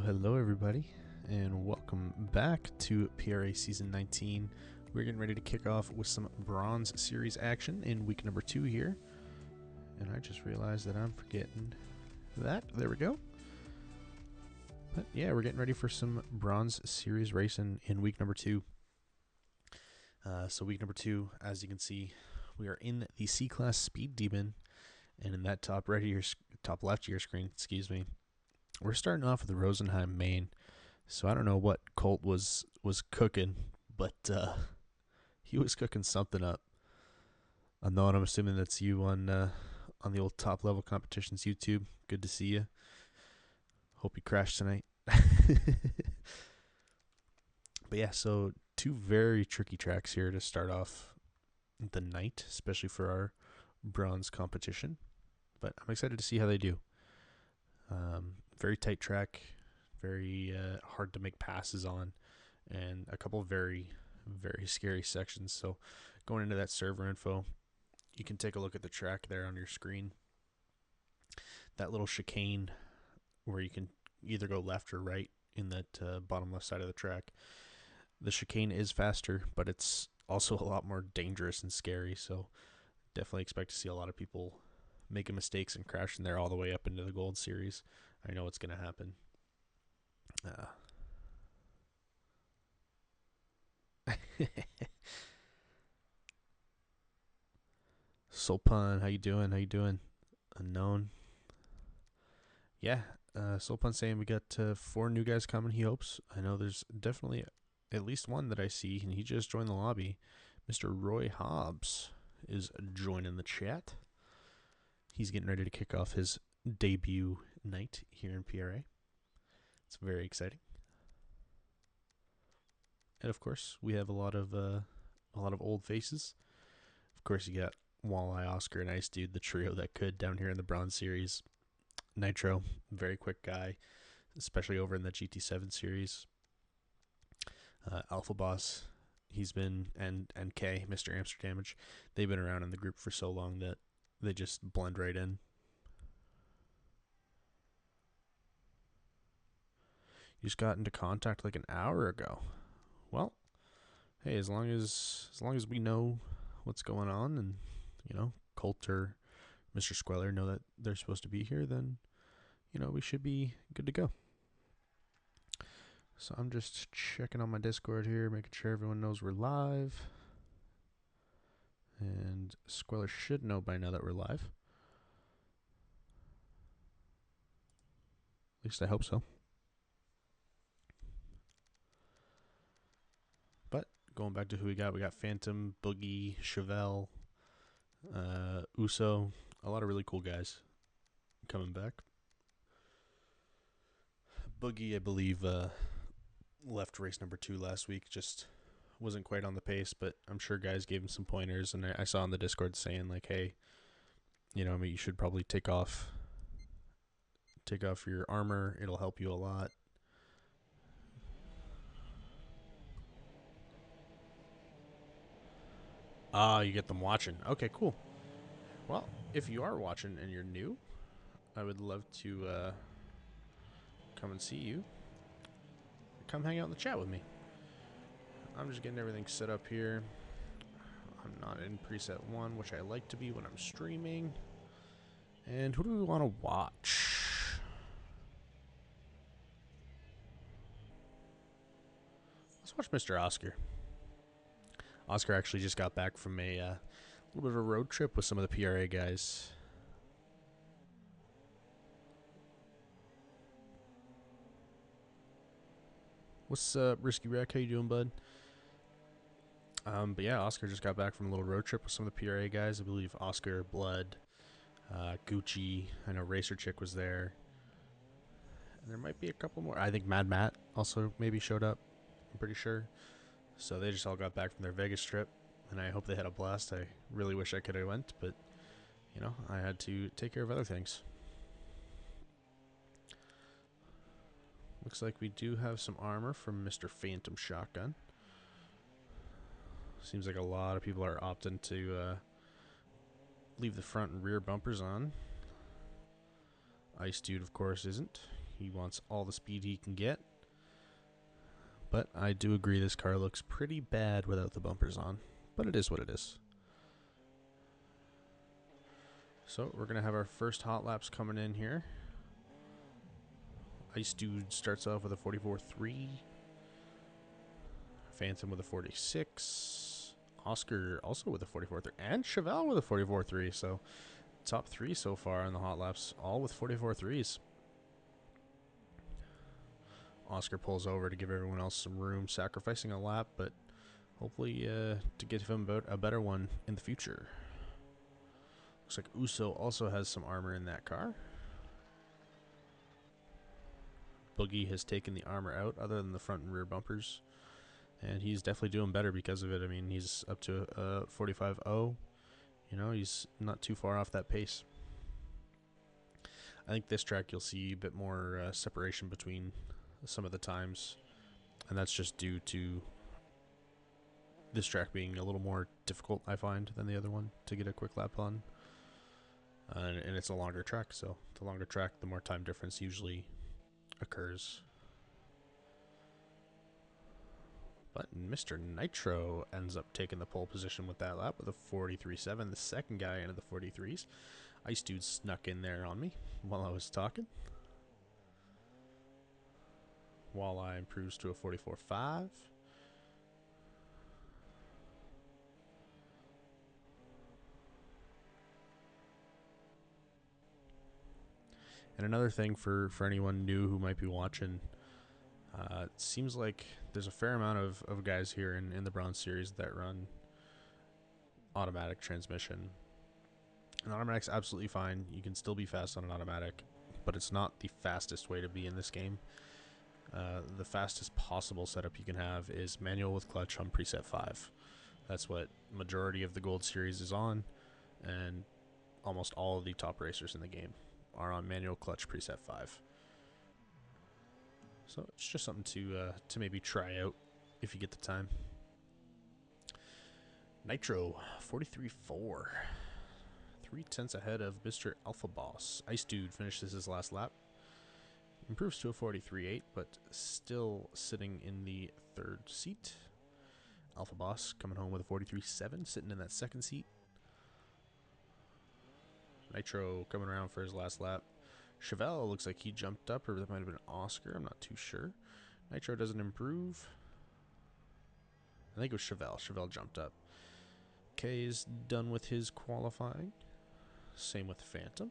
Hello everybody, and welcome back to PRA Season 19. We're getting ready to kick off with some Bronze Series action in week number 2 here. And I just realized that I'm forgetting that. There we go. But yeah, we're getting ready for some Bronze Series racing in week number 2. So week number 2, as you can see, we are in the C-Class Speed Demon. And in that top left of your screen, we're starting off with the Rosenheim main. So I don't know what Colt was cooking, but he was cooking something up. Unknown, I'm assuming that's you on the old Top Level Competitions YouTube. Good to see you. Hope you crashed tonight. But yeah, so 2 very tricky tracks here to start off the night, especially for our bronze competition. But I'm excited to see how they do. Very tight track, very hard to make passes on, and a couple of very, very scary sections. So going into that server info, you can take a look at the track there on your screen. That little chicane where you can either go left or right in that bottom left side of the track. The chicane is faster, but it's also a lot more dangerous and scary. So definitely expect to see a lot of people making mistakes and crashing there all the way up into the Gold Series. I know it's going to happen. Soulpun, how you doing? Unknown. Yeah, Soulpun saying we got 4 new guys coming, he hopes. I know there's definitely at least one that I see, and he just joined the lobby. Mr. Roy Hobbs is joining the chat. He's getting ready to kick off his debut night here in PRA. It's very exciting. And of course, we have a lot of old faces. Of course, you got Walleye, Oscar, and Ice Dude, the trio that could down here in the Bronze Series. Nitro, very quick guy, especially over in the GT7 series. Alpha Boss, he's been, and K, Mr. Amsterdamage, they've been around in the group for so long that they just blend right in. You just got into contact like an hour ago. Well, hey, as long as we know what's going on, and Colt or Mr. Squeller know that they're supposed to be here, then we should be good to go. So I'm just checking on my Discord here, making sure everyone knows we're live. And Squeller should know by now that we're live. At least I hope so. But going back to who we got Phantom, Boogie, Chevelle, Uso, a lot of really cool guys coming back. Boogie, I believe, left race number 2 last week, just wasn't quite on the pace, but I'm sure guys gave him some pointers, and I saw on the Discord saying like, hey, you should probably take off your armor, it'll help you a lot. You get them watching. Okay, cool. Well, if you are watching and you're new, I would love to come and see you. Come hang out in the chat with me. I'm just getting everything set up here. I'm not in preset 1, which I like to be when I'm streaming. And who do we want to watch? Let's watch Mr. Oscar. Oscar actually just got back from a little bit of a road trip with some of the PRA guys. What's up, Risky Wreck? How you doing, bud? But yeah, Oscar just got back from a little road trip with some of the PRA guys. I believe Oscar, Blood, Gucci. I know Racer Chick was there. And there might be a couple more. I think Mad Matt also maybe showed up. I'm pretty sure. So they just all got back from their Vegas trip, and I hope they had a blast. I really wish I could have went, but I had to take care of other things. Looks like we do have some armor from Mr. Phantom Shotgun. Seems like a lot of people are opting to leave the front and rear bumpers on. Ice Dude, of course, isn't. He wants all the speed he can get. But I do agree this car looks pretty bad without the bumpers on. But it is what it is. So we're going to have our first hot laps coming in here. Ice Dude starts off with a 44.3. Phantom with a 46. Oscar also with a 44.3. And Chevelle with a 44.3. So top 3 so far in the hot laps, all with 44.3s. Oscar pulls over to give everyone else some room, sacrificing a lap, but hopefully to give him a better one in the future. Looks like Uso also has some armor in that car. Boogie has taken the armor out other than the front and rear bumpers. And he's definitely doing better because of it. I mean, he's up to 45.0. You know, he's not too far off that pace. I think this track you'll see a bit more separation between some of the times. And that's just due to this track being a little more difficult, I find, than the other one to get a quick lap on. And it's a longer track, so the longer track, the more time difference usually occurs. But Mr. Nitro ends up taking the pole position with that lap with a 43.7, the second guy into the 43s. Ice Dude snuck in there on me while I was talking. Walleye improves to a 44.5. And another thing for anyone new who might be watching, it seems like there's a fair amount of guys here in the Bronze Series that run automatic transmission. An automatic's absolutely fine. You can still be fast on an automatic, but it's not the fastest way to be in this game. The fastest possible setup you can have is manual with clutch on preset 5. That's what majority of the Gold Series is on, and almost all of the top racers in the game are on manual clutch preset 5. So it's just something to maybe try out if you get the time. Nitro 43.4, 3/10 ahead of Mr. Alpha Boss. Ice Dude finishes his last lap, improves to a 43.8, but still sitting in the third seat. Alpha Boss coming home with a 43.7, sitting in that second seat. Nitro coming around for his last lap. Chevelle looks like he jumped up, or that might have been Oscar. I'm not too sure. Nitro doesn't improve. I think it was Chevelle. Chevelle jumped up. K is done with his qualifying. Same with Phantom.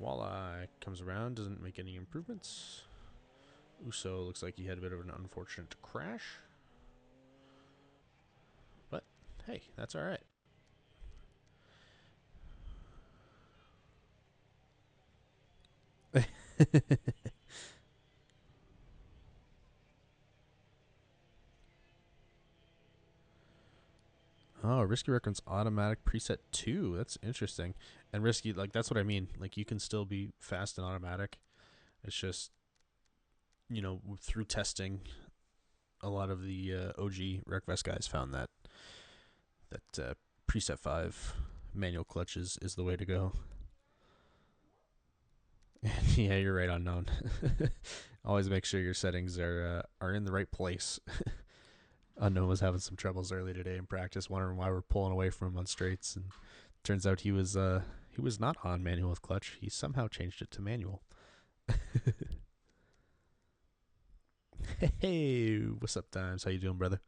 Walleye comes around, doesn't make any improvements. Uso looks like he had a bit of an unfortunate crash. But, hey, that's all right. Oh, Risky Reckon's automatic preset 2. That's interesting. And Risky, like, that's what I mean. Like, you can still be fast and automatic. It's just, you know, through testing, a lot of the OG Wreckfest guys found that preset 5 manual clutch is the way to go. Yeah, you're right, Unknown. Always make sure your settings are in the right place. Unknown was having some troubles early today in practice, wondering why we're pulling away from him on straights, and turns out he was not on manual with clutch. He somehow changed it to manual. Hey, what's up, Times? How you doing, brother?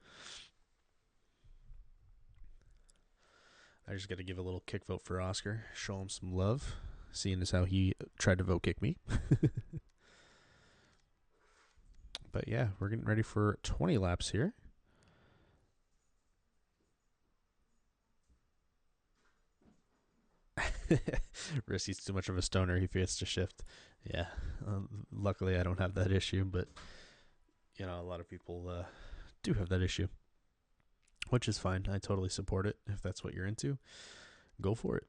I just got to give a little kick vote for Oscar, show him some love, seeing as how he tried to vote kick me. But yeah, we're getting ready for 20 laps here. Risky's too much of a stoner. He forgets to shift. Yeah, luckily I don't have that issue, but you know, a lot of people do have that issue, which is fine. I totally support it. If that's what you're into, go for it.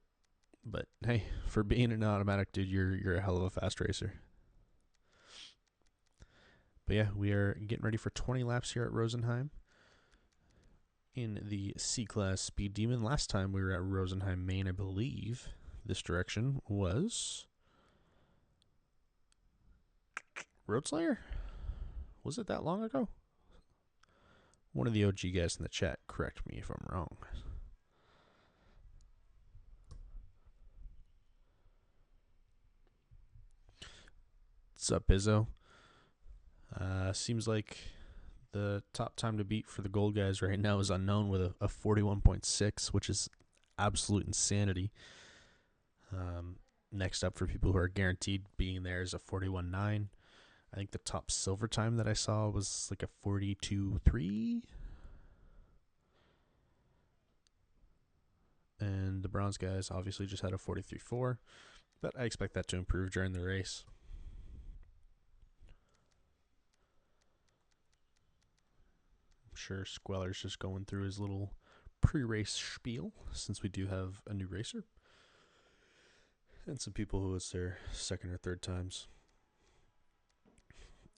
But hey, for being an automatic dude, you're a hell of a fast racer. But yeah, we are getting ready for 20 laps here at Rosenheim in the C-Class Speed Demon. Last time we were at Rosenheim, Maine, I believe this direction was Road Slayer? Was it that long ago? One of the OG guys in the chat, correct me if I'm wrong. What's up, Izzo? Seems like the top time to beat for the gold guys right now is unknown with a 41.6, which is absolute insanity. Next up for people who are guaranteed being there is a 41.9. I think the top silver time that I saw was like a 42.3. And the bronze guys obviously just had a 43.4. But I expect that to improve during the race. I'm sure Squeller's just going through his little pre-race spiel, since we do have a new racer. And some people who it's their second or third times.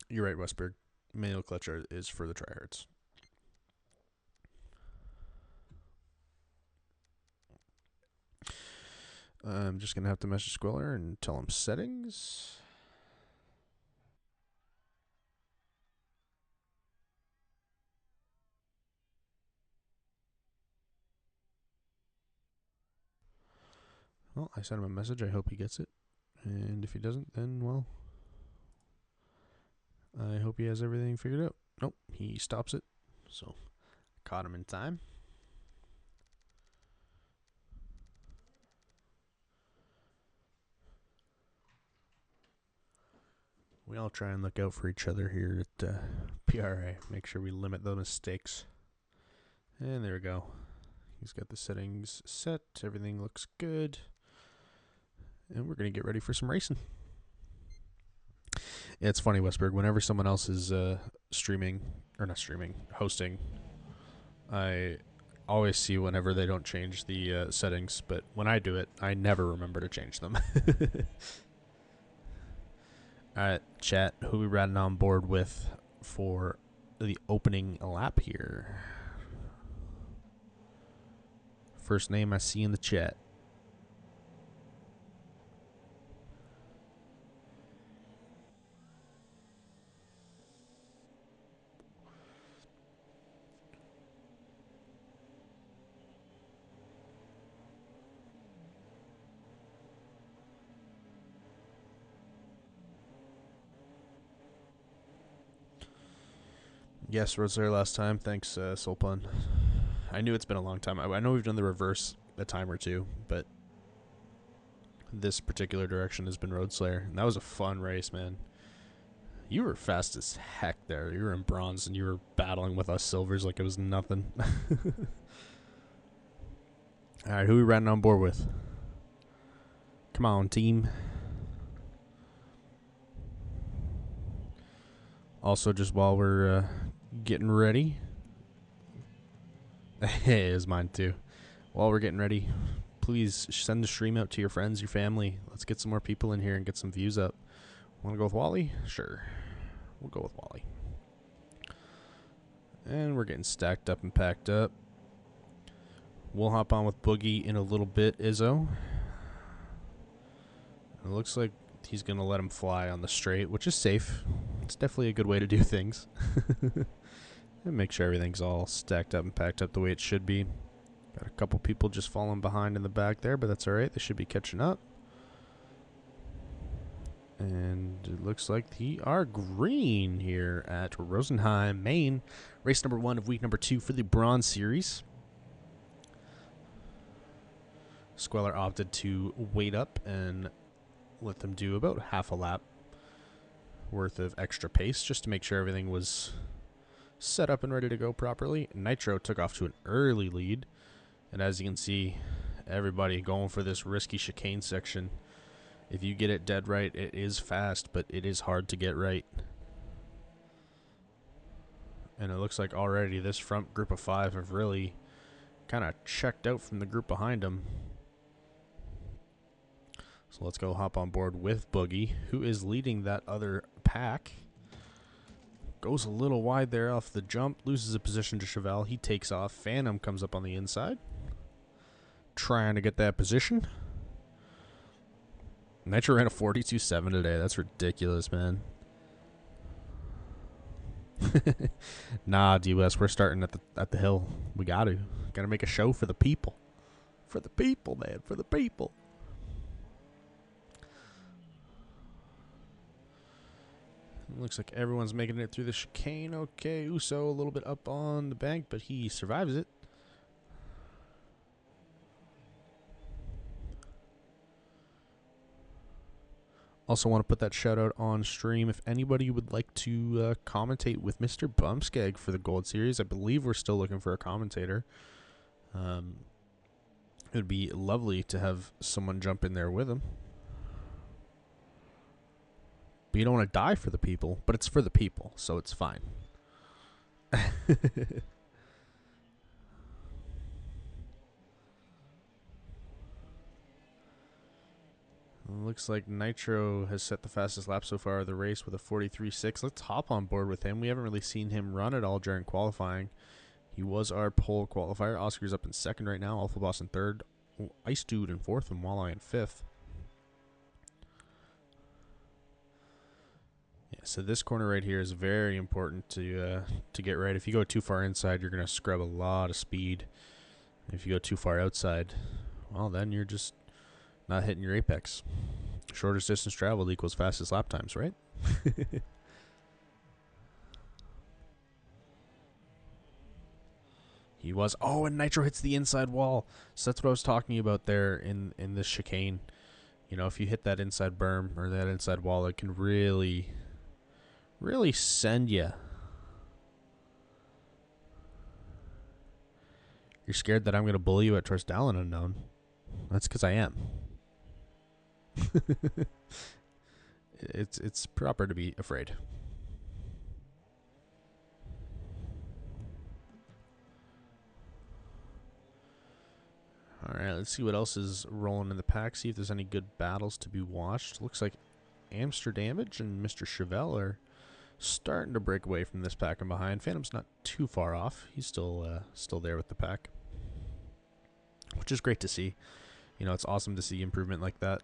You're right, Westberg. Manual clutch is for the tryhards. I'm just going to have to message Squeller and tell him settings. Well, I sent him a message. I hope he gets it. And if he doesn't, then, well, I hope he has everything figured out. Nope, he stops it. So, caught him in time. We all try and look out for each other here at PRA. Make sure we limit the mistakes. And there we go. He's got the settings set. Everything looks good. And we're going to get ready for some racing. Yeah, it's funny, Westberg. Whenever someone else is hosting, I always see whenever they don't change the settings. But when I do it, I never remember to change them. All right, chat, who we riding on board with for the opening lap here? First name I see in the chat. Yes, Rose there last time. Thanks, Soulpun. I knew it's been a long time. I know we've done the reverse a time or two, but this particular direction has been Road Slayer. And that was a fun race, man. You were fast as heck there. You were in bronze, and you were battling with us silvers like it was nothing. All right, who are we riding on board with? Come on, team. Also, just while we're getting ready. Hey, it's mine too. While we're getting ready, please send the stream out to your friends, your family. Let's get some more people in here and get some views up. Want to go with Wally? Sure. We'll go with Wally. And we're getting stacked up and packed up. We'll hop on with Boogie in a little bit, Izzo. It looks like he's going to let him fly on the straight, which is safe. It's definitely a good way to do things. And make sure everything's all stacked up and packed up the way it should be. Got a couple people just falling behind in the back there, but that's alright. They should be catching up. And it looks like they are green here at Rosenheim, Maine. Race number 1 of week number 2 for the Bronze Series. Squeller opted to wait up and let them do about half a lap worth of extra pace just to make sure everything was set up and ready to go properly. Nitro took off to an early lead, and as you can see, everybody going for this risky chicane section. If you get it dead right, it is fast, but it is hard to get right. And it looks like already this front group of 5 have really kind of checked out from the group behind them. So let's go hop on board with Boogie, who is leading that other pack. Goes a little wide there off the jump, loses a position to Chevelle. He takes off. Phantom comes up on the inside, trying to get that position. Nitro ran a 42.7 today. That's ridiculous, man. Nah, D-West, we're starting at the hill. We gotta make a show for the people. For the people, man. For the people. Looks like everyone's making it through the chicane. Okay, Uso a little bit up on the bank, but he survives it. Also want to put that shout out on stream. If anybody would like to commentate with Mr. Bumskeg for the Gold Series, I believe we're still looking for a commentator. It would be lovely to have someone jump in there with him. But you don't want to die for the people, but it's for the people, so it's fine. Looks like Nitro has set the fastest lap so far of the race with a 43.6. Let's hop on board with him. We haven't really seen him run at all during qualifying. He was our pole qualifier. Oscar's up in second right now. Alpha Boss in third. Ice Dude in fourth, and Walleye in fifth. Yeah, so this corner right here is very important to get right. If you go too far inside, you're going to scrub a lot of speed. If you go too far outside, well, then you're just not hitting your apex. Shortest distance traveled equals fastest lap times, right? He was. Oh, and Nitro hits the inside wall. So that's what I was talking about there in this chicane. You know, if you hit that inside berm or that inside wall, it can really send you. You're scared that I'm going to bully you at Torstallin Unknown. That's because I am. It's proper to be afraid. All right, let's see what else is rolling in the pack. See if there's any good battles to be watched. Looks like Amsterdamage and Mr. Chevelle are starting to break away from this pack and behind. Phantom's not too far off. He's still there with the pack, which is great to see. You know, it's awesome to see improvement like that.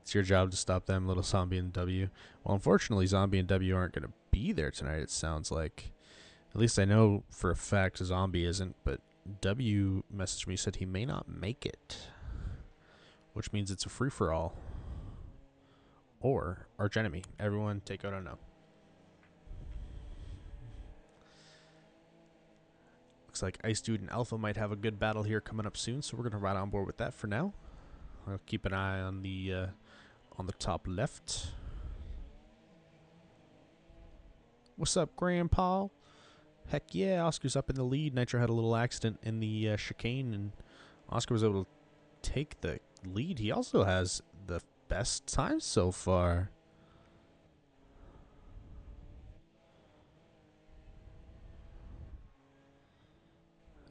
It's your job to stop them, little Zombie and W. Well, unfortunately, Zombie and W aren't going to be there tonight, it sounds like. At least I know for a fact Zombie isn't, but W messaged me, said he may not make it, which means it's a free-for-all. Or arch enemy. Everyone take out unknown. Looks like Ice Dude and Alpha might have a good battle here coming up soon, so we're going to ride on board with that for now. I'll keep an eye on the top left. What's up, Grandpa? Heck yeah, Oscar's up in the lead. Nitro had a little accident in the chicane, and Oscar was able to take the lead. He also has the best time so far.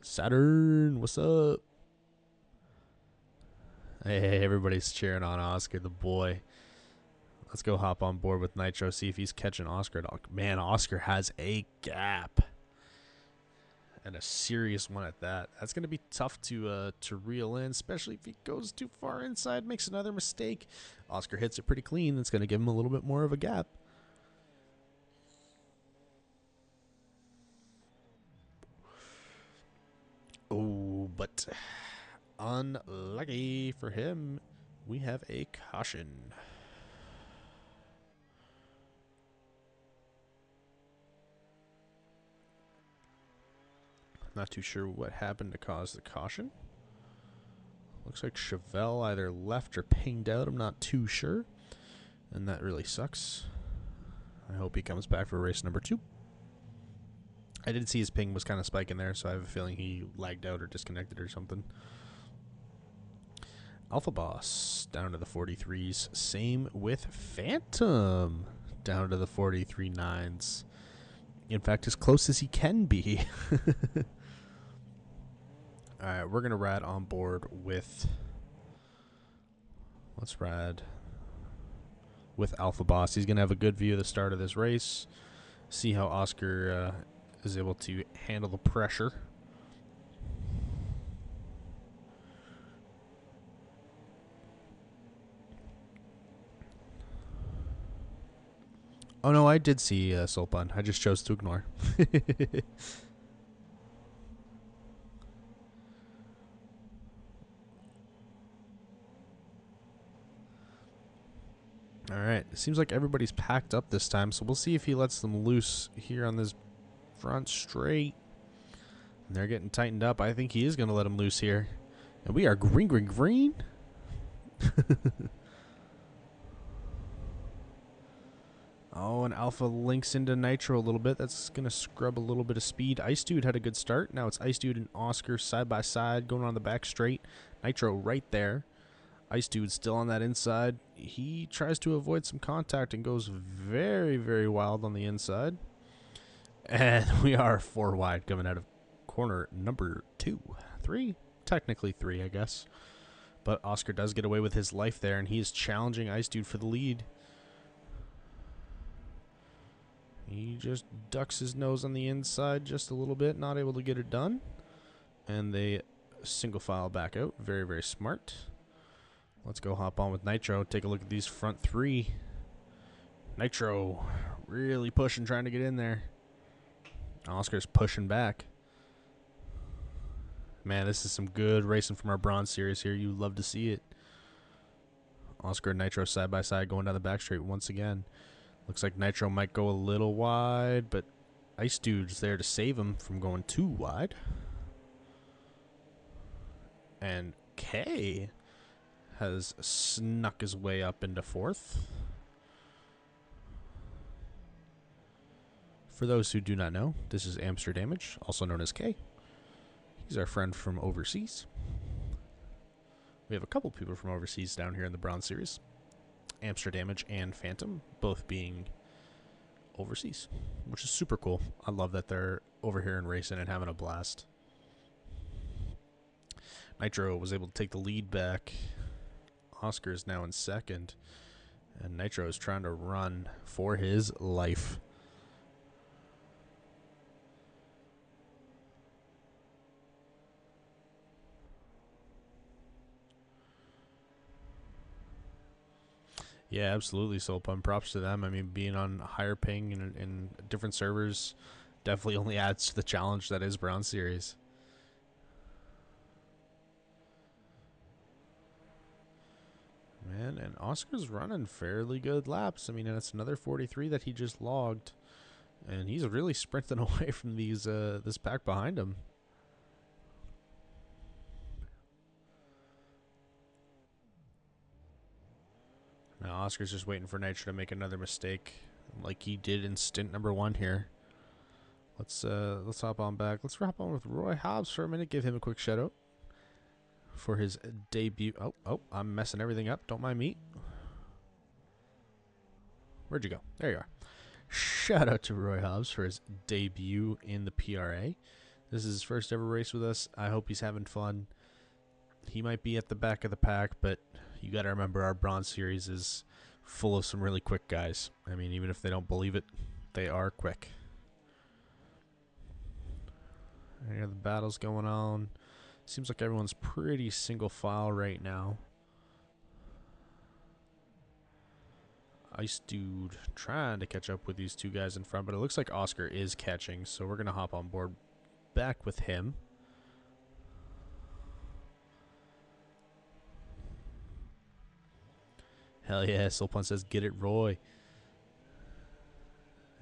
Saturn, what's up? Hey, everybody's cheering on Oscar, the boy. Let's go hop on board with Nitro, see if he's catching Oscar at all. Man, Oscar has a gap. And a serious one at that. That's going to be tough to reel in, especially if he goes too far inside, makes another mistake. Oscar hits it pretty clean. That's going to give him a little bit more of a gap. Oh, but unlucky for him, we have a caution. Not too sure what happened to cause the caution. Looks like Chevelle either left or pinged out. I'm not too sure. And that really sucks. I hope he comes back for race number 2. I did see his ping was kind of spiking there, so I have a feeling he lagged out or disconnected or something. Alpha Boss down to the 43s. Same with Phantom down to the 43.9s. In fact, as close as he can be. All right, we're going to ride on board with... Let's ride with Alpha Boss. He's going to have a good view of the start of this race. See how Oscar is able to handle the pressure. Oh no, I did see Sulpan. I just chose to ignore. Alright, it seems like everybody's packed up this time, so we'll see if he lets them loose here on this front straight. And they're getting tightened up. I think he is going to let them loose here. And we are green, green, green. Oh, and Alpha links into Nitro a little bit. That's going to scrub a little bit of speed. Ice Dude had a good start. Now it's Ice Dude and Oscar side by side going on the back straight. Nitro right there. Ice Dude still on that inside. He tries to avoid some contact and goes very, very wild on the inside. And we are 4 wide coming out of corner number 2. 3? Technically 3, I guess. But Oscar does get away with his life there, and he is challenging Ice Dude for the lead. He just ducks his nose on the inside just a little bit, not able to get it done. And they single file back out. Very, very smart. Let's go hop on with Nitro. Take a look at these front 3. Nitro really pushing, trying to get in there. Oscar's pushing back. Man, this is some good racing from our Bronze Series here. You love to see it. Oscar and Nitro side by side going down the back straight once again. Looks like Nitro might go a little wide, but Ice Dude's there to save him from going too wide. And K has snuck his way up into 4th. For those who do not know, this is Amsterdamage, also known as K. He's our friend from overseas. We have a couple people from overseas down here in the Bronze Series. Amsterdamage and Phantom, both being overseas, which is super cool. I love that they're over here and racing and having a blast. Nitro was able to take the lead back. Oscar is now in 2nd, and Nitro is trying to run for his life. Yeah, absolutely, Soulpump. Props to them. I mean, being on higher ping in different servers definitely only adds to the challenge that is Bronze Series. Man, and Oscar's running fairly good laps. I mean, and it's another 43 that he just logged. And he's really sprinting away from these this pack behind him. Now Oscar's just waiting for Nitro to make another mistake, like he did in stint number 1 here. Let's hop on back. Let's hop on with Roy Hobbs for a minute. Give him a quick shout out for his debut. Oh, I'm messing everything up. Don't mind me. Where'd you go? There you are. Shout out to Roy Hobbs for his debut in the PRA. This is his first ever race with us. I hope he's having fun. He might be at the back of the pack, but you got to remember our Bronze Series is full of some really quick guys. I mean, even if they don't believe it, they are quick. Here the battle's going on. Seems like everyone's pretty single file right now. Ice Dude trying to catch up with these 2 guys in front, but it looks like Oscar is catching, so we're going to hop on board back with him. Hell yeah, Sulpan says, get it, Roy.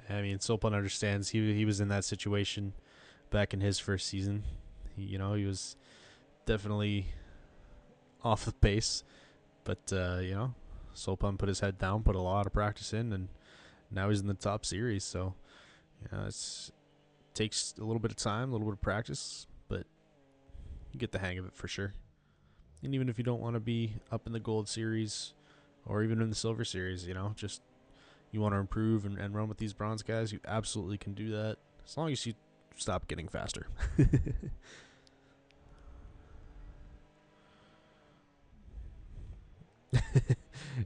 I mean, Sulpan understands. He was in that situation back in his first season. He was definitely off the pace. But, Sulpan put his head down, put a lot of practice in, and now he's in the top series. So, it takes a little bit of time, a little bit of practice, but you get the hang of it for sure. And even if you don't want to be up in the gold series or even in the silver series, just you want to improve and run with these bronze guys, you absolutely can do that as long as you stop getting faster.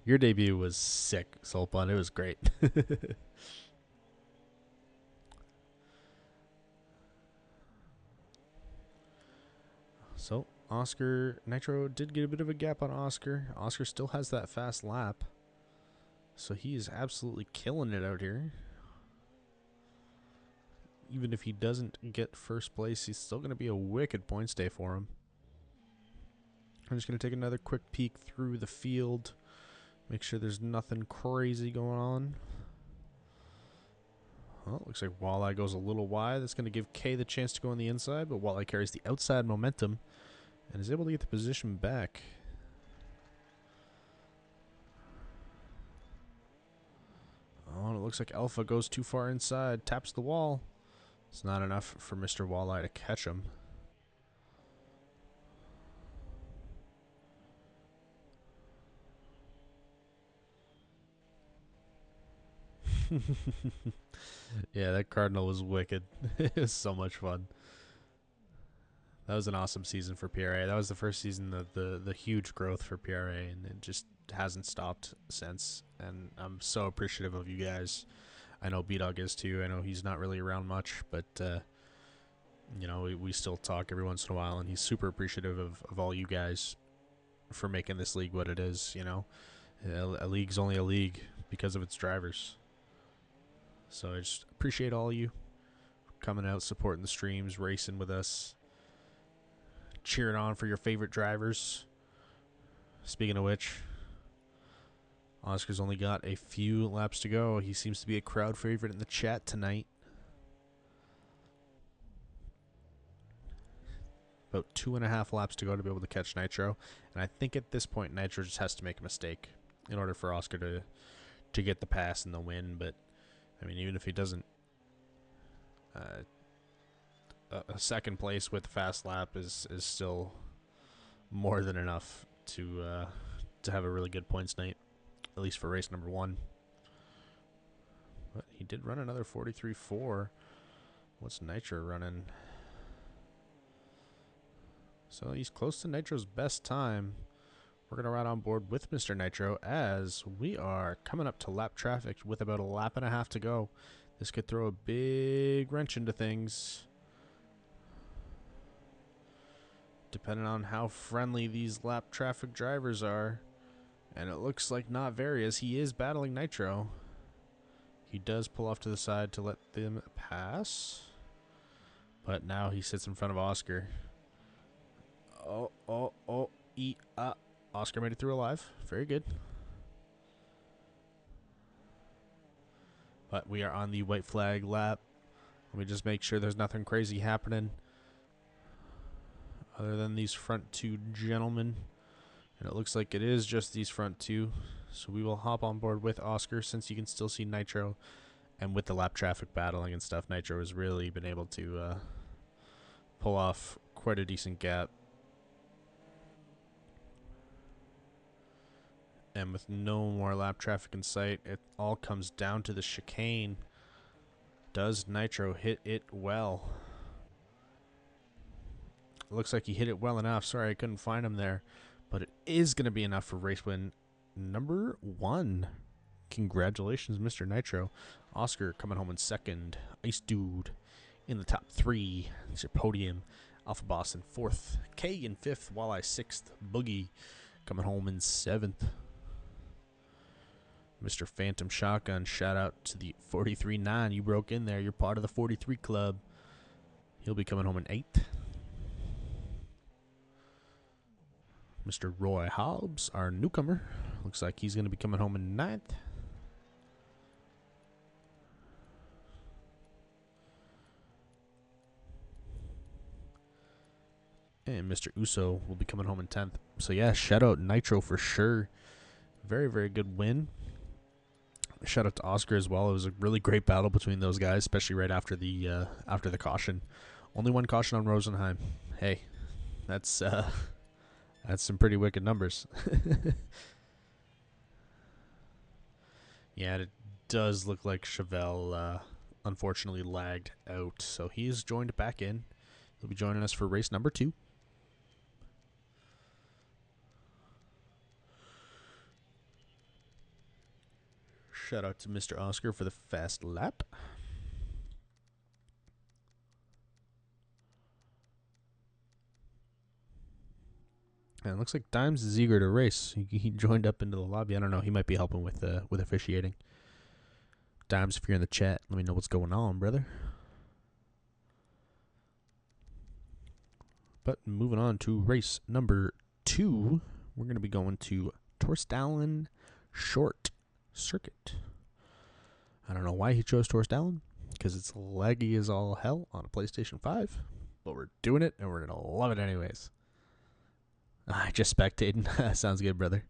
Your debut was sick, Sulpan. It was great. So, Nitro did get a bit of a gap on Oscar. Oscar still has that fast lap. So he is absolutely killing it out here. Even if he doesn't get first place, he's still going to be a wicked points day for him. I'm just going to take another quick peek through the field. Make sure there's nothing crazy going on. Well, looks like Walleye goes a little wide. That's going to give K the chance to go on the inside, but Walleye carries the outside momentum and is able to get the position back. Oh, and it looks like Alpha goes too far inside, taps the wall. It's not enough for Mr. Walleye to catch him. Yeah, that Cardinal was wicked. It was so much fun. That was an awesome season for PRA. That was the first season of the huge growth for PRA, and it just hasn't stopped since. And I'm so appreciative of you guys. I know B-Dog is too. I know he's not really around much, but you know, we still talk every once in a while, and he's super appreciative of all you guys for making this league what it is. You know, a league's only a league because of its drivers. So I just appreciate all of you coming out, supporting the streams, racing with us, cheering on for your favorite drivers. Speaking of which, Oscar's only got a few laps to go. He seems to be a crowd favorite in the chat tonight. About 2.5 laps to go to be able to catch Nitro. And I think at this point, Nitro just has to make a mistake in order for Oscar to get the pass and the win. But, I mean, even if he doesn't, a second place with a fast lap is still more than enough to have a really good points night, at least for race number 1. But he did run another 43.4. What's Nitro running? So he's close to Nitro's best time. We're going to ride on board with Mr. Nitro as we are coming up to lap traffic with about a lap and a half to go. This could throw a big wrench into things, depending on how friendly these lap traffic drivers are. And it looks like not very, as he is battling Nitro. He does pull off to the side to let them pass, but now he sits in front of Oscar. Oscar made it through alive. Very good. But we are on the white flag lap. Let me just make sure there's nothing crazy happening other than these front two gentlemen. And it looks like it is just these front two. So we will hop on board with Oscar since you can still see Nitro. And with the lap traffic battling and stuff, Nitro has really been able to pull off quite a decent gap. And with no more lap traffic in sight, it all comes down to the chicane. Does Nitro hit it well? It looks like he hit it well enough. Sorry, I couldn't find him there. But it is going to be enough for race win number 1. Congratulations, Mr. Nitro. Oscar coming home in second. Ice Dude in the top 3. It's your podium. Alpha Boss in 4th. K in 5th. Walleye 6th. Boogie coming home in 7th. Mr. Phantom Shotgun, shout out to the 43.9. You broke in there. You're part of the 43 club. He'll be coming home in 8th. Mr. Roy Hobbs, our newcomer. Looks like he's going to be coming home in 9th. And Mr. Uso will be coming home in 10th. So, yeah, shout out Nitro for sure. Very, very good win. Shout out to Oscar as well. It was a really great battle between those guys, especially right after the caution. Only one caution on Rosenheim. Hey, that's some pretty wicked numbers. Yeah, it does look like Chevelle unfortunately lagged out, so he's joined back in. He'll be joining us for race number 2. Shout out to Mr. Oscar for the fast lap. And it looks like Dimes is eager to race. He joined up into the lobby. I don't know. He might be helping with officiating. Dimes, if you're in the chat, let me know what's going on, brother. But moving on to race number 2, we're going to be going to Torstallon Short Circuit. I don't know why he chose Torstallon, because it's laggy as all hell on a PlayStation 5, but we're doing it, and we're going to love it anyways. I just spectating. Sounds good, brother.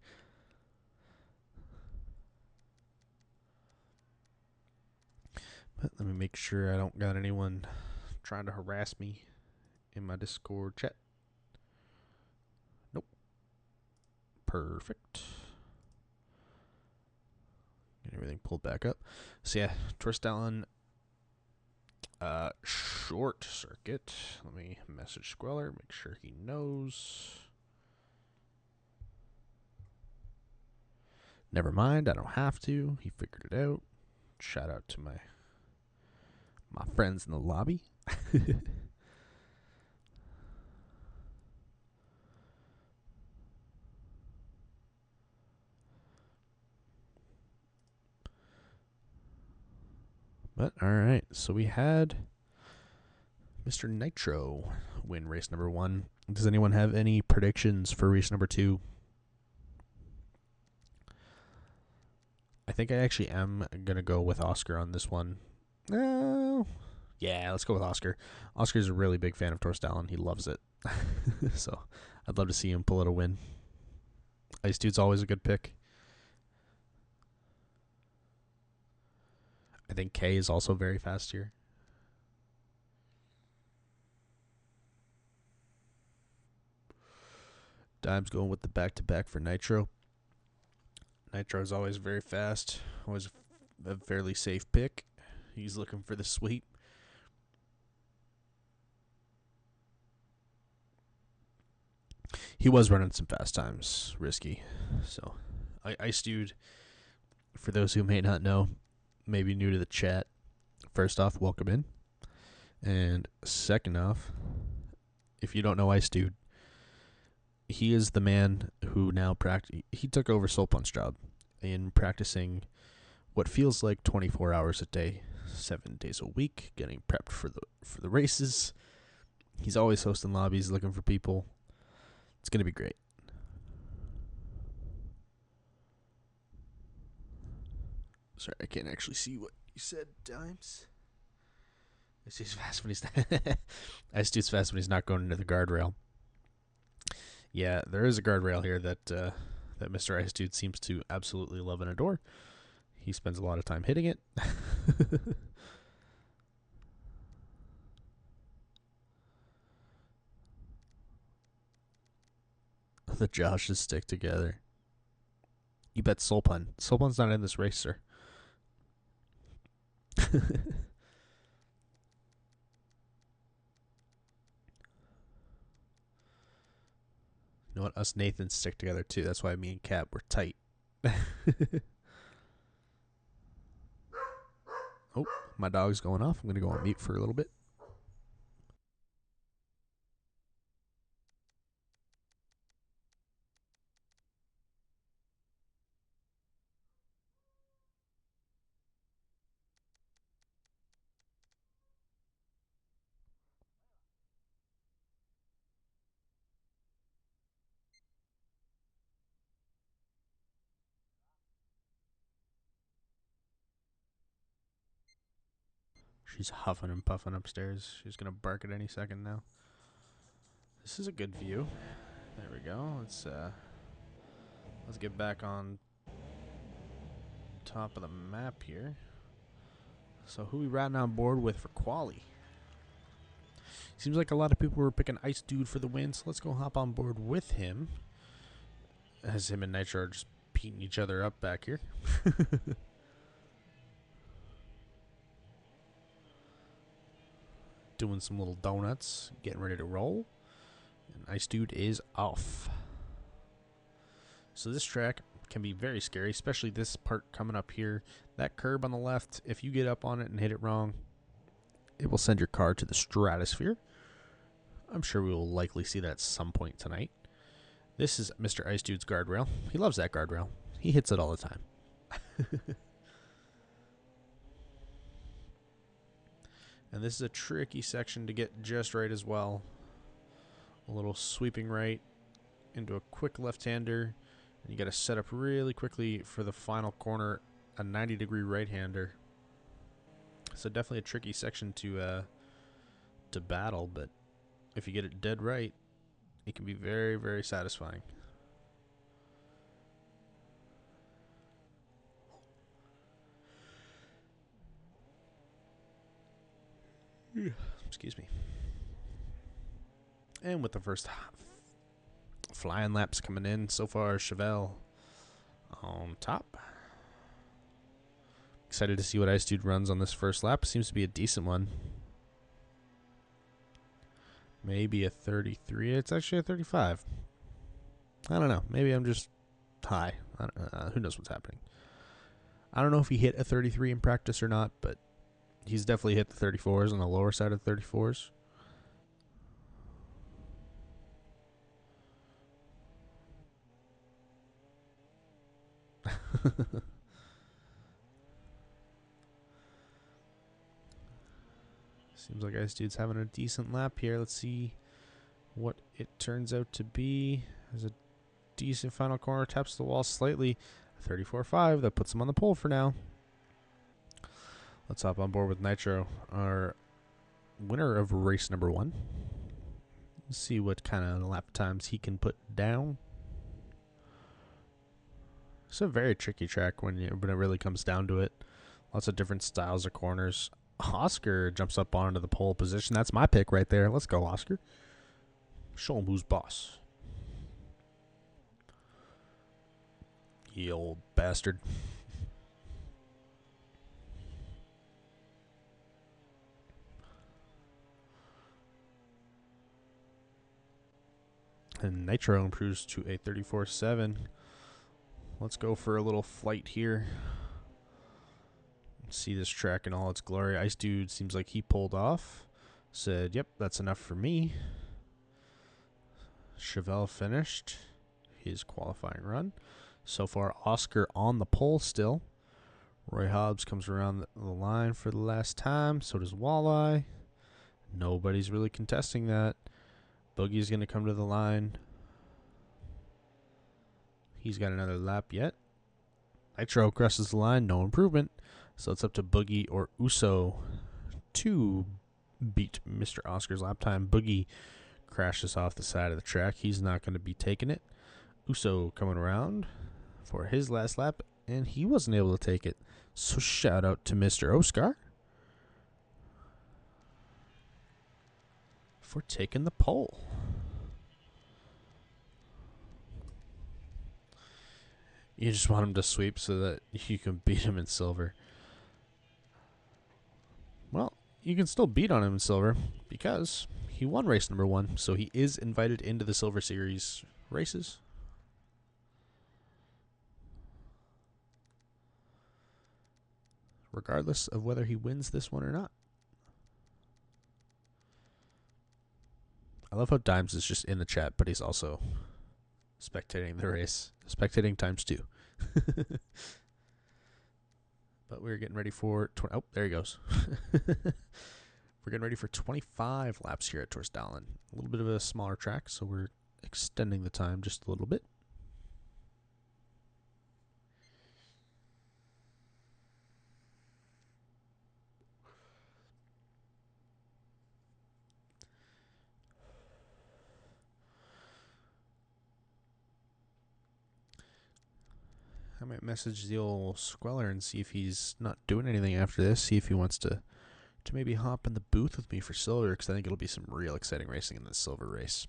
But let me make sure I don't got anyone trying to harass me in my Discord chat. Nope. Perfect. Get everything pulled back up. So yeah, Torstallon Short Circuit. Let me message Squeller, make sure he knows. Never mind, I don't have to. He figured it out. Shout out to my friends in the lobby. But all right, so we had Mr. Nitro win race number 1. Does anyone have any predictions for race number 2? I think I actually am going to go with Oscar on this one. Yeah, let's go with Oscar. Oscar's a really big fan of Torstallon. He loves it. So I'd love to see him pull out a win. Ice Dude's always a good pick. I think K is also very fast here. Dime's going with the back-to-back for Nitro. Nitro is always very fast. Always a fairly safe pick. He's looking for the sweep. He was running some fast times. Risky. So, Ice Dude, for those who may not know, maybe new to the chat, first off, welcome in. And second off, if you don't know Ice Dude, he is the man who now he took over Soul Punch job in practicing what feels like 24 hours a day, 7 days a week, getting prepped for the races. He's always hosting lobbies, looking for people. It's going to be great. Sorry, I can't actually see what you said, Dimes. Ice Dude's fast when he's Ice Dude's fast when he's not going into the guardrail. Yeah, there is a guardrail here that Mr. Ice Dude seems to absolutely love and adore. He spends a lot of time hitting it. The Joshes stick together. You bet Soul Pun. Soul Pun's not in this race, sir. You know what? Us Nathans stick together too. That's why me and Cap were tight. Oh, my dog's going off. I'm going to go on mute for a little bit. She's huffing and puffing upstairs. She's going to bark at any second now. This is a good view. There we go. Let's get back on top of the map here. So who we riding on board with for quali? Seems like a lot of people were picking Ice Dude for the win, so let's go hop on board with him. As him and Nitro are just beating each other up back here. Doing some little donuts, getting ready to roll. And Ice Dude is off. So this track can be very scary, especially this part coming up here. That curb on the left, if you get up on it and hit it wrong, it will send your car to the stratosphere. I'm sure we will likely see that at some point tonight. This is Mr. Ice Dude's guardrail. He loves that guardrail. He hits it all the time. And this is a tricky section to get just right as well. A little sweeping right into a quick left-hander. And you got to set up really quickly for the final corner, a 90-degree right-hander. So definitely a tricky section to battle, but if you get it dead right, it can be very, very satisfying. Excuse me. And with the first flying laps coming in, so far Chevelle on top. Excited to see what Ice Dude runs on this first lap. Seems to be a decent one. Maybe a 33. It's actually a 35. I don't know. Maybe I'm just high. Who knows what's happening. I don't know if he hit a 33 in practice or not, but he's definitely hit the 34s on the lower side of the 34s. Seems like Ice Dude's having a decent lap here. Let's see what it turns out to be. There's a decent final corner. Taps the wall slightly. 34.5. That puts him on the pole for now. Let's hop on board with Nitro, our winner of race number 1. Let's see what kind of lap times he can put down. It's a very tricky track when it really comes down to it. Lots of different styles of corners. Oscar jumps up onto the pole position. That's my pick right there. Let's go, Oscar. Show him who's boss. You old bastard. And Nitro improves to a 34.7. Let's go for a little flight here. See this track in all its glory. Ice Dude seems like he pulled off. Said, yep, that's enough for me. Chevelle finished his qualifying run. So far, Oscar on the pole still. Roy Hobbs comes around the line for the last time. So does Walleye. Nobody's really contesting that. Boogie's going to come to the line. He's got another lap yet. Nitro crosses the line. No improvement. So it's up to Boogie or Uso to beat Mr. Oscar's lap time. Boogie crashes off the side of the track. He's not going to be taking it. Uso coming around for his last lap, and he wasn't able to take it. So shout out to Mr. Oscar for taking the pole. You just want him to sweep so that you can beat him in silver. Well, you can still beat on him in silver because he won race number 1, so he is invited into the Silver Series races. Regardless of whether he wins this one or not. I love how Dimes is just in the chat, but he's also spectating the race. Spectating times 2. But we're getting ready for... Oh, there he goes. We're getting ready for 25 laps here at Torsdalen. A little bit of a smaller track, so we're extending the time just a little bit. I might message the old Squeller and see if he's not doing anything after this. See if he wants to maybe hop in the booth with me for silver, because I think it'll be some real exciting racing in the silver race.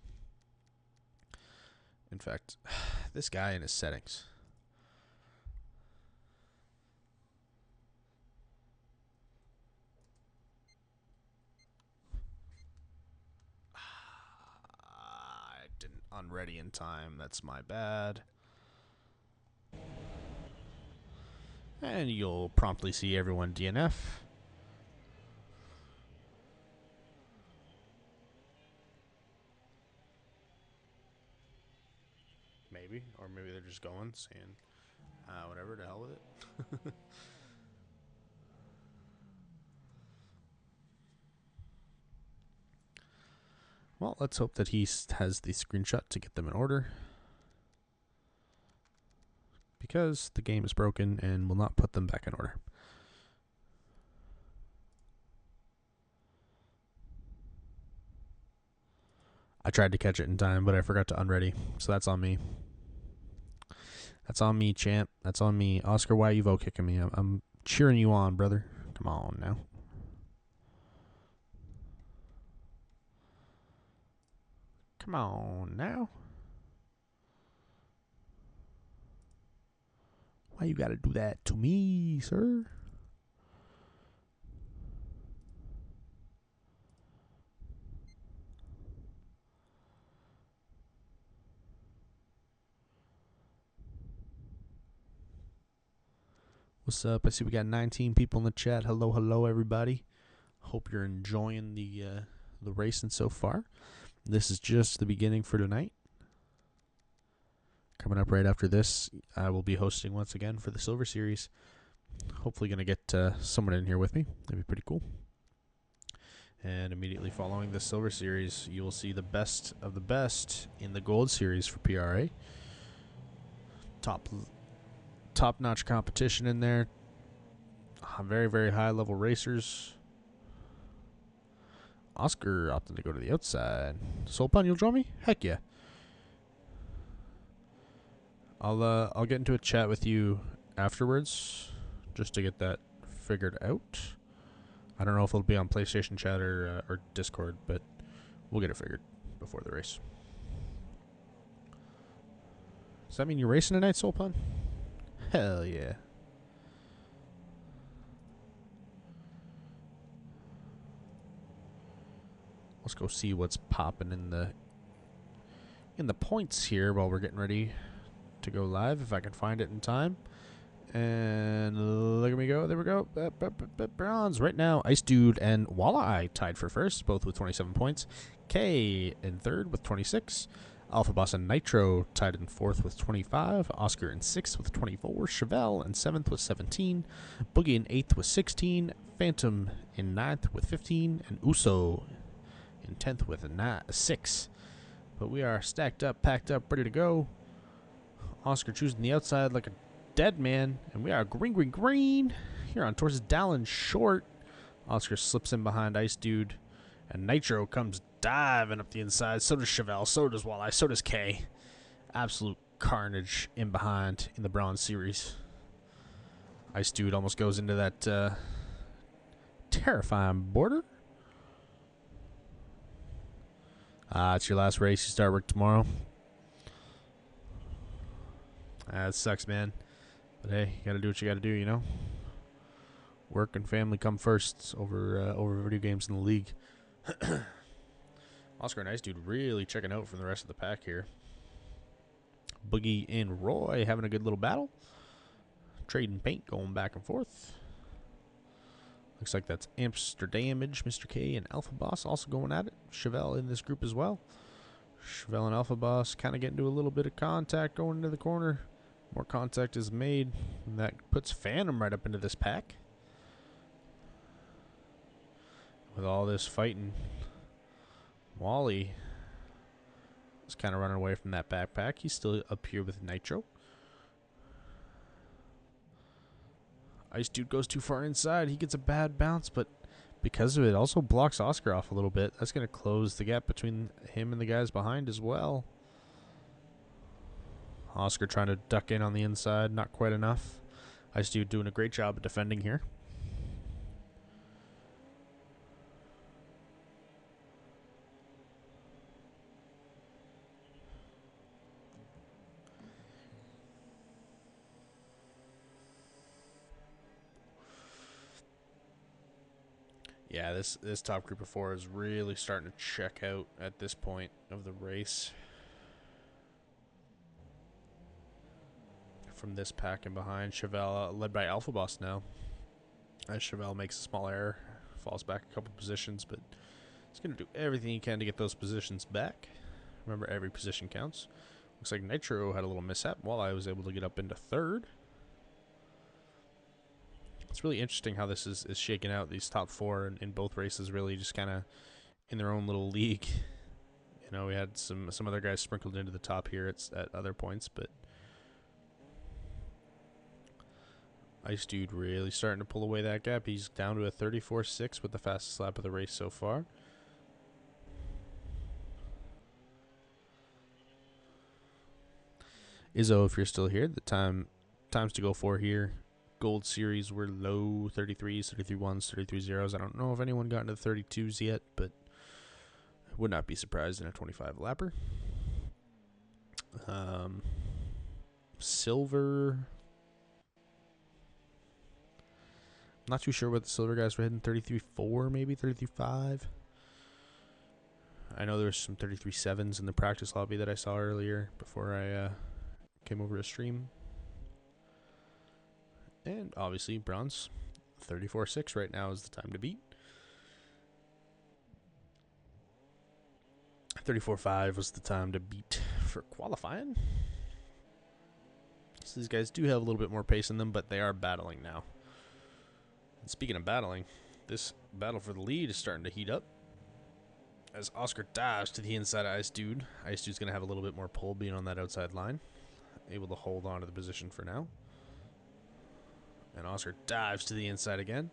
In fact, this guy in his settings. I didn't unready in time. That's my bad. And you'll promptly see everyone DNF. maybe. Or maybe they're just going, saying, whatever, to hell with it. Well, let's hope that he has the screenshot to get them in order. Because the game is broken and will not put them back in order. I tried to catch it in time, but I forgot to unready. So that's on me. That's on me, champ. That's on me. Oscar, why are you vote kicking me? I'm cheering you on, brother. Come on now. Come on now. Why you gotta do that to me, sir? What's up? I see we got 19 people in the chat. Hello, hello, everybody. Hope you're enjoying the racing so far. This is just the beginning for tonight. Coming up right after this, I will be hosting once again for the Silver Series. Hopefully going to get someone in here with me. That'd be pretty cool. And immediately following the Silver Series, you will see the best of the best in the Gold Series for PRA. Top-notch competition in there. Very, very high-level racers. Oscar opting to go to the outside. Soulpun, you'll join me? Heck yeah. I'll get into a chat with you afterwards, just to get that figured out. I don't know if it'll be on PlayStation chat or Discord, but we'll get it figured before the race. Does that mean you're racing tonight, Soulpun? Hell yeah. Let's go see what's popping in the points here while we're getting ready to go live, if I can find it in time. And look at me go. There we go. Bronze right now. Ice Dude and Walleye tied for first, both with 27 points. K in third with 26. Alpha Boss and Nitro tied in fourth with 25. Oscar in sixth with 24. Chevelle in seventh with 17. Boogie in eighth with 16. Phantom in ninth with 15. And Uso in 10th with a 6. But we are stacked up, packed up, ready to go. Oscar choosing the outside like a dead man. And we are green. Here on towards Dallin short. Oscar slips in behind Ice Dude. And Nitro comes diving up the inside. So does Chevelle. So does Walleye. So does K. Absolute carnage in behind in the Bronze Series. Ice Dude almost goes into that terrifying border. It's your last race. You start work tomorrow. It sucks, man. But hey, you gotta do what you gotta do, you know? Work and family come first over video games in the league. Oscar and Ice Dude really checking out from the rest of the pack here. Boogie and Roy having a good little battle. Trading paint, going back and forth. Looks like that's Amsterdamage, Mr. K, and Alpha Boss also going at it. Chevelle in this group as well. Chevelle and Alpha Boss kind of getting into a little bit of contact going into the corner. More contact is made, and that puts Phantom right up into this pack. With all this fighting, Wally is kind of running away from that backpack. He's still up here with Nitro. Ice Dude goes too far inside. He gets a bad bounce, but because of it, also blocks Oscar off a little bit. That's going to close the gap between him and the guys behind as well. Oscar trying to duck in on the inside. Not quite enough. Ice Dude doing a great job of defending here. Yeah, this top group of four is really starting to check out at this point of the race. From this pack and behind, Chevelle led by Alpha Boss now. As Chevelle makes a small error, falls back a couple positions, but he's going to do everything he can to get those positions back. Remember, every position counts. Looks like Nitro had a little mishap while I was able to get up into third. It's really interesting how this is shaking out. These top four in both races really just kind of in their own little league. You know, we had some other guys sprinkled into the top here at other points, but Ice Dude really starting to pull away that gap. He's down to a 34.6 with the fastest lap of the race so far. Izzo, if you're still here, the times to go for here. Gold series were low 33s, 33.1s, 33.0s. I don't know if anyone got into the 32s yet, but would not be surprised in a 25 lapper. Silver. Not too sure what the silver guys were hitting. 33.4, maybe 33.5. I know there's some 33.7s in the practice lobby that I saw earlier before I came over to stream. And obviously bronze, 34.6 right now is the time to beat. 34.5 was the time to beat for qualifying. So these guys do have a little bit more pace in them, but they are battling now. And speaking of battling, this battle for the lead is starting to heat up. As Oscar dives to the inside of Ice Dude. Ice Dude's going to have a little bit more pull being on that outside line. Able to hold on to the position for now. And Oscar dives to the inside again.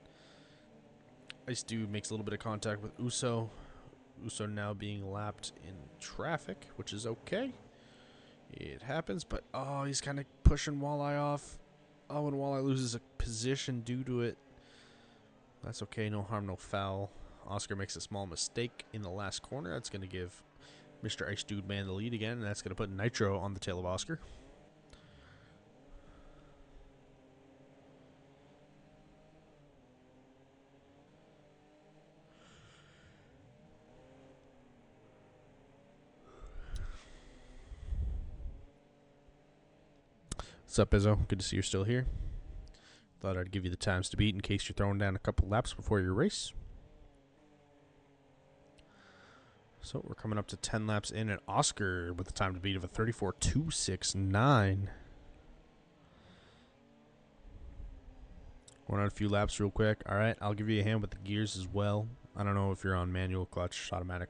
Ice Dude makes a little bit of contact with Uso. Uso now being lapped in traffic, which is okay. It happens, but oh, he's kind of pushing Walleye off. Oh, and Walleye loses a position due to it. That's okay, no harm, no foul. Oscar makes a small mistake in the last corner. That's going to give Mr. Ice Dude Man the lead again, and that's going to put Nitro on the tail of Oscar. What's up, Izzo? Good to see you're still here. Thought I'd give you the times to beat in case you're throwing down a couple laps before your race. So we're coming up to 10 laps in, and Oscar with the time to beat of a 34.269. Going on a few laps real quick. All right, I'll give you a hand with the gears as well. I don't know if you're on manual, clutch, automatic,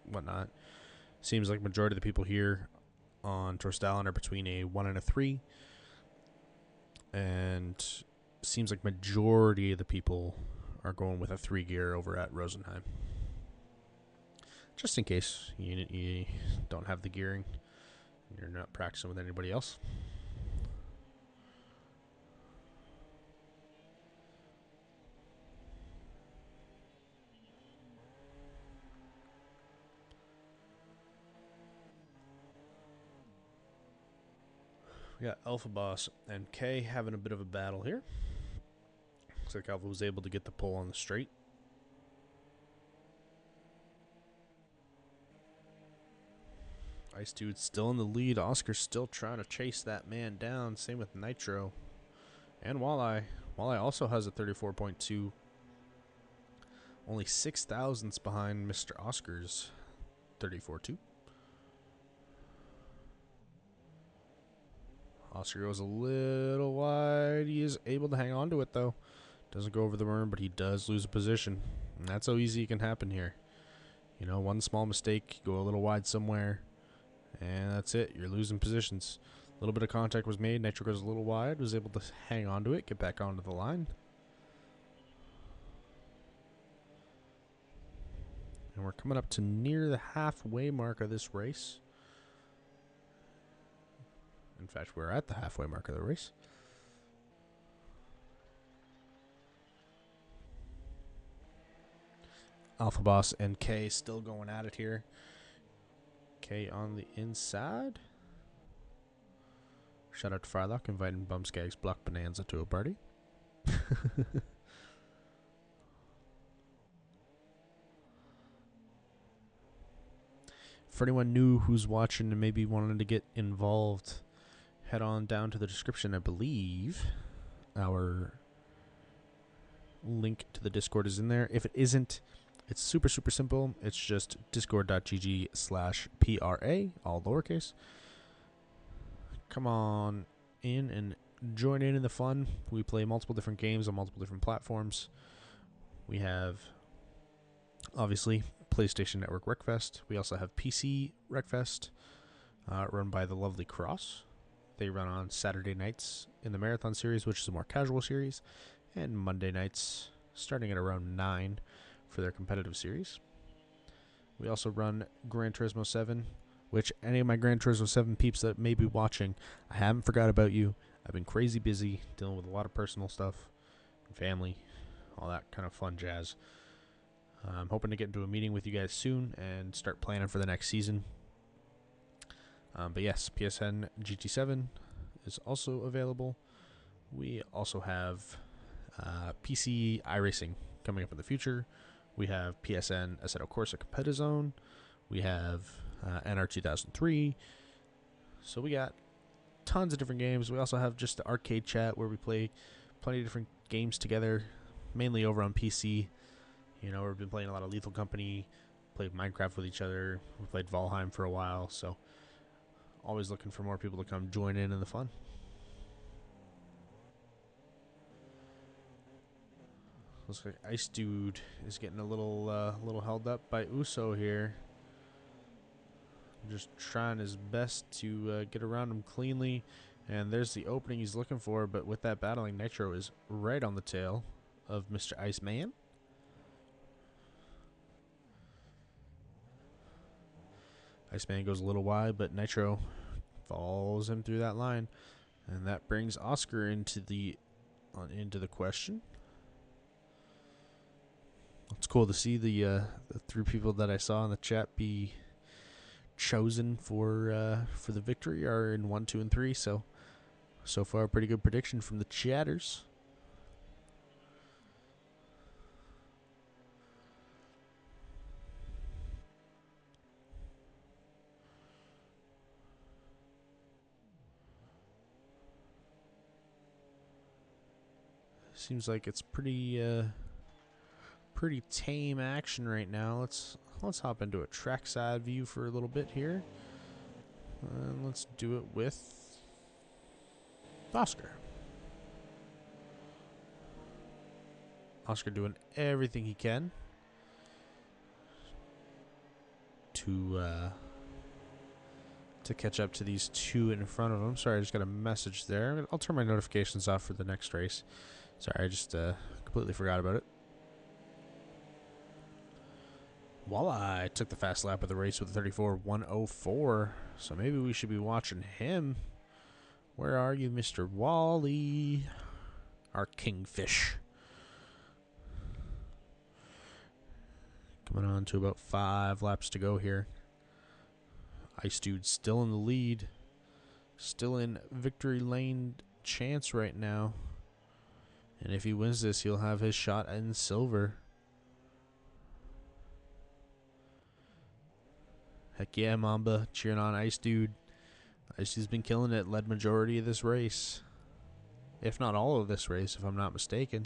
whatnot. Seems like majority of the people here on Torstallen are between a 1 and a 3. And seems like majority of the people are going with a 3 gear over at Rosenheim. Just in case you don't have the gearing, you're not practicing with anybody else. We got Alpha Boss and K having a bit of a battle here. Looks like Alpha was able to get the pull on the straight. Ice Dude's still in the lead. Oscar's still trying to chase that man down. Same with Nitro. And Walleye. Walleye also has a 34.2. Only 6 thousandths behind Mr. Oscar's 34.2. Oscar goes a little wide. He is able to hang on to it, though. Doesn't go over the berm, but he does lose a position. And that's how easy it can happen here. You know, one small mistake, go a little wide somewhere, and that's it. You're losing positions. A little bit of contact was made. Nitro goes a little wide, was able to hang on to it, get back onto the line. And we're coming up to near the halfway mark of this race. In fact, we're at the halfway mark of the race. Alpha Boss and K still going at it here. K on the inside. Shout out to Frylock, inviting Bumskag's Block Bonanza to a party. For anyone new who's watching and maybe wanting to get involved, head on down to the description. I believe our link to the Discord is in there. If it isn't, it's super, super simple. It's just discord.gg/PRA, all lowercase. come on in and join in the fun. We play multiple different games on multiple different platforms. We have, obviously, PlayStation Network Wreckfest. We also have PC Wreckfest, run by the lovely Cross. They run on Saturday nights in the Marathon Series, which is a more casual series, and Monday nights starting at around 9 for their competitive series. We also run Gran Turismo 7, which any of my Gran Turismo 7 peeps that may be watching, I haven't forgot about you. I've been crazy busy dealing with a lot of personal stuff, family, all that kind of fun jazz. I'm hoping to get into a meeting with you guys soon and start planning for the next season. But yes, PSN GT7 is also available. We also have PC iRacing coming up in the future. We have PSN Assetto Corsa Competizone. We have NR 2003. So we got tons of different games. We also have just the arcade chat where we play plenty of different games together, mainly over on PC. You know, we've been playing a lot of Lethal Company, played Minecraft with each other. We played Valheim for a while, so always looking for more people to come join in the fun. Looks like Ice Dude is getting a little held up by Uso here. Just trying his best to get around him cleanly. And there's the opening he's looking for, but with that battling, Nitro is right on the tail of Mr. Iceman. Iceman goes a little wide, but Nitro follows him through that line. And that brings Oscar into the question. It's cool to see the 3 people that I saw in the chat be chosen for the victory are in 1, 2, and 3. So far, a pretty good prediction from the chatters. Seems like it's pretty tame action right now. Let's hop into a trackside view for a little bit here. And let's do it with Oscar. Oscar doing everything he can to catch up to these 2 in front of him. Sorry, I just got a message there. I'll turn my notifications off for the next race. Sorry, I just completely forgot about it. Walleye took the fast lap of the race with a 34.104, so maybe we should be watching him. Where are you, Mr. Wally? Our kingfish. Coming on to about 5 laps to go here. Ice Dude still in the lead. Still in victory lane chance right now. And if he wins this, he'll have his shot in silver. Heck yeah, Mamba. Cheering on Ice Dude. Ice Dude's been killing it. Led majority of this race. If not all of this race, if I'm not mistaken.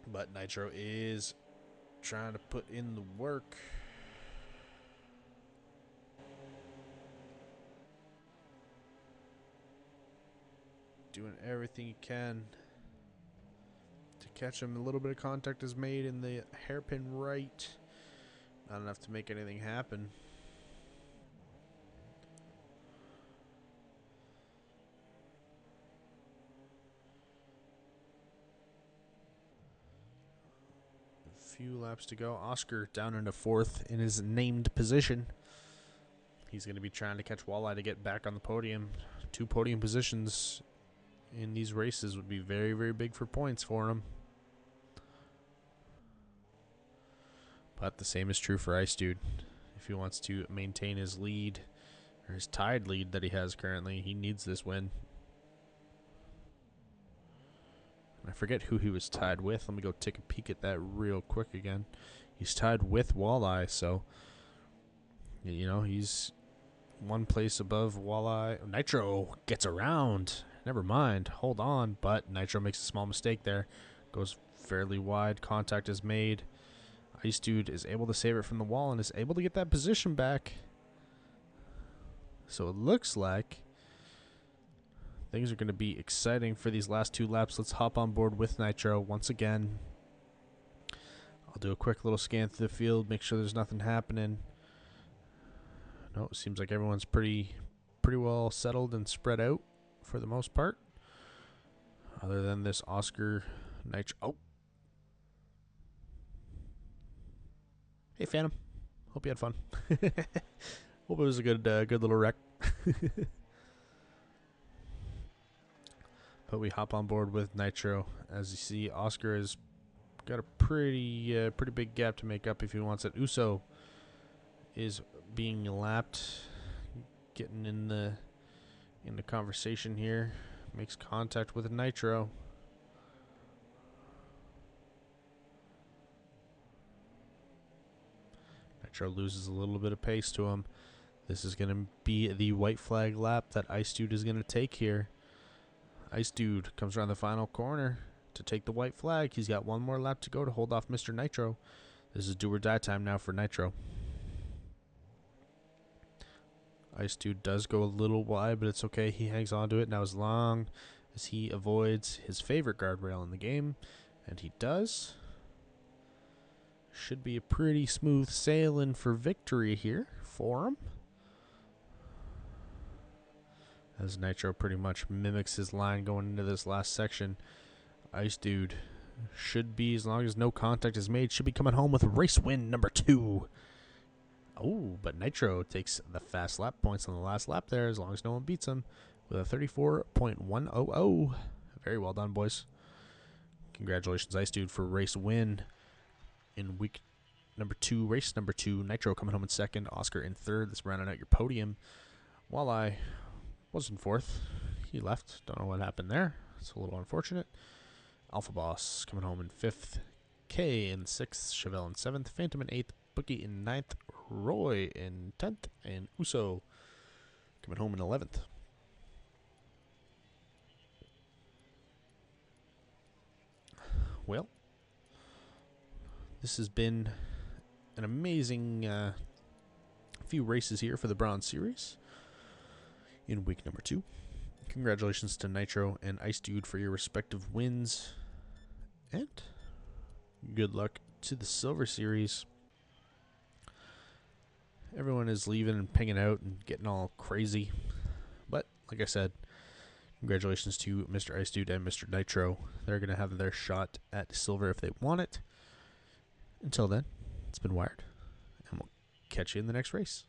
But Nitro is trying to put in the work. Doing everything he can to catch him. A little bit of contact is made in the hairpin right. Not enough to make anything happen. A few laps to go. Oscar down into 4th in his named position. He's going to be trying to catch Walleye to get back on the podium. 2 podium positions in these races would be very, very big for points for him. But the same is true for Ice Dude. If he wants to maintain his lead, or his tied lead that he has currently, he needs this win. I forget who he was tied with. Let me go take a peek at that real quick again. He's tied with Walleye, so, you know, he's 1 place above Walleye. Nitro gets around. Never mind. Hold on. But Nitro makes a small mistake there. Goes fairly wide. Contact is made. Ice Dude is able to save it from the wall and is able to get that position back. So it looks like things are going to be exciting for these last 2 laps. Let's hop on board with Nitro once again. I'll do a quick little scan through the field, make sure there's nothing happening. No, it seems like everyone's pretty well settled and spread out for the most part. Other than this Oscar Nitro. Oh. Hey, Phantom. Hope you had fun. Hope it was a good little wreck. But we hop on board with Nitro. As you see, Oscar has got a pretty big gap to make up if he wants it. Uso is being lapped, getting in the conversation here. Makes contact with Nitro. Nitro loses a little bit of pace to him. This is going to be the white flag lap that Ice Dude is going to take here. Ice Dude comes around the final corner to take the white flag. He's got 1 more lap to go to hold off Mr. Nitro. This is do or die time now for Nitro. Ice Dude does go a little wide, but it's okay. He hangs on to it now as long as he avoids his favorite guardrail in the game, and he does. Should be a pretty smooth sailing for victory here for him. As Nitro pretty much mimics his line going into this last section. Ice Dude should be, as long as no contact is made, should be coming home with race win number 2. Oh, but Nitro takes the fast lap points on the last lap there, as long as no one beats him, with a 34.100. Very well done, boys. Congratulations, Ice Dude, for race win in week number 2, race number 2. Nitro coming home in 2nd, Oscar in 3rd. Let's round out your podium. While I was in 4th, he left. Don't know what happened there. It's a little unfortunate. Alpha Boss coming home in 5th, K in 6th, Chevelle in 7th, Phantom in 8th, Bookie in 9th, Roy in 10th, and Uso coming home in 11th. Well, this has been an amazing few races here for the Bronze Series in week number 2. Congratulations to Nitro and Ice Dude for your respective wins. And good luck to the Silver Series. Everyone is leaving and pinging out and getting all crazy. But, like I said, congratulations to Mr. Ice Dude and Mr. Nitro. They're going to have their shot at silver if they want it. Until then, it's been Wired, and we'll catch you in the next race.